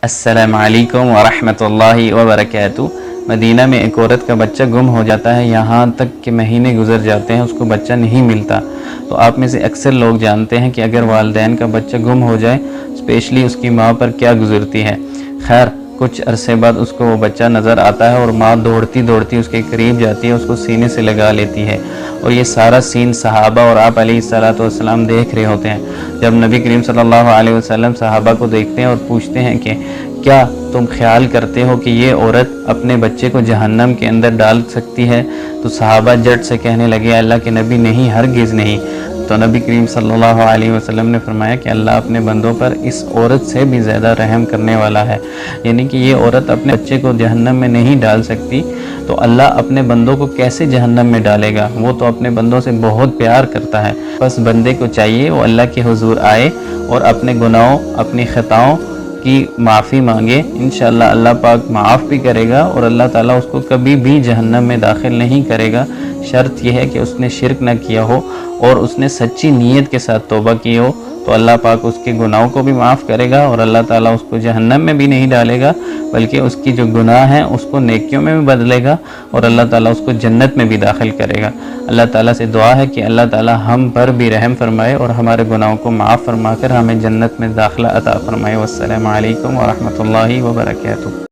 السلام علیکم ورحمۃ اللہ وبرکاتہ۔ مدینہ میں ایک عورت کا بچہ گم ہو جاتا ہے، یہاں تک کہ مہینے گزر جاتے ہیں، اس کو بچہ نہیں ملتا۔ تو آپ میں سے اکثر لوگ جانتے ہیں کہ اگر والدین کا بچہ گم ہو جائے، اسپیشلی اس کی ماں پر کیا گزرتی ہے۔ خیر، کچھ عرصے بعد اس کو وہ بچہ نظر آتا ہے اور ماں دوڑتی دوڑتی اس کے قریب جاتی ہے، اس کو سینے سے لگا لیتی ہے، اور یہ سارا سین صحابہ اور آپ علیہ السلام دیکھ رہے ہوتے ہیں۔ جب نبی کریم صلی اللہ علیہ وسلم صحابہ کو دیکھتے ہیں اور پوچھتے ہیں کہ کیا تم خیال کرتے ہو کہ یہ عورت اپنے بچے کو جہنم کے اندر ڈال سکتی ہے؟ تو صحابہ جٹ سے کہنے لگے، اللہ کے نبی نہیں، ہرگز نہیں۔ تو نبی کریم صلی اللہ علیہ وسلم نے فرمایا کہ اللہ اپنے بندوں پر اس عورت سے بھی زیادہ رحم کرنے والا ہے، یعنی کہ یہ عورت اپنے بچے کو جہنم میں نہیں ڈال سکتی، تو اللہ اپنے بندوں کو کیسے جہنم میں ڈالے گا؟ وہ تو اپنے بندوں سے بہت پیار کرتا ہے۔ بس بندے کو چاہیے وہ اللہ کے حضور آئے اور اپنے گناہوں، اپنی خطاؤں کی معافی مانگے، انشاءاللہ اللہ پاک معاف بھی کرے گا، اور اللہ تعالیٰ اس کو کبھی بھی جہنم میں داخل نہیں کرے گا۔ شرط یہ ہے کہ اس نے شرک نہ کیا ہو اور اس نے سچی نیت کے ساتھ توبہ کی ہو، تو اللہ پاک اس کے گناہوں کو بھی معاف کرے گا، اور اللہ تعالیٰ اس کو جہنم میں بھی نہیں ڈالے گا، بلکہ اس کی جو گناہ ہیں اس کو نیکیوں میں بھی بدلے گا، اور اللہ تعالیٰ اس کو جنت میں بھی داخل کرے گا۔ اللہ تعالیٰ سے دعا ہے کہ اللہ تعالیٰ ہم پر بھی رحم فرمائے اور ہمارے گناہوں کو معاف فرما کر ہمیں جنت میں داخلہ عطا فرمائے۔ والسلام علیکم ورحمۃ اللہ وبرکاتہ۔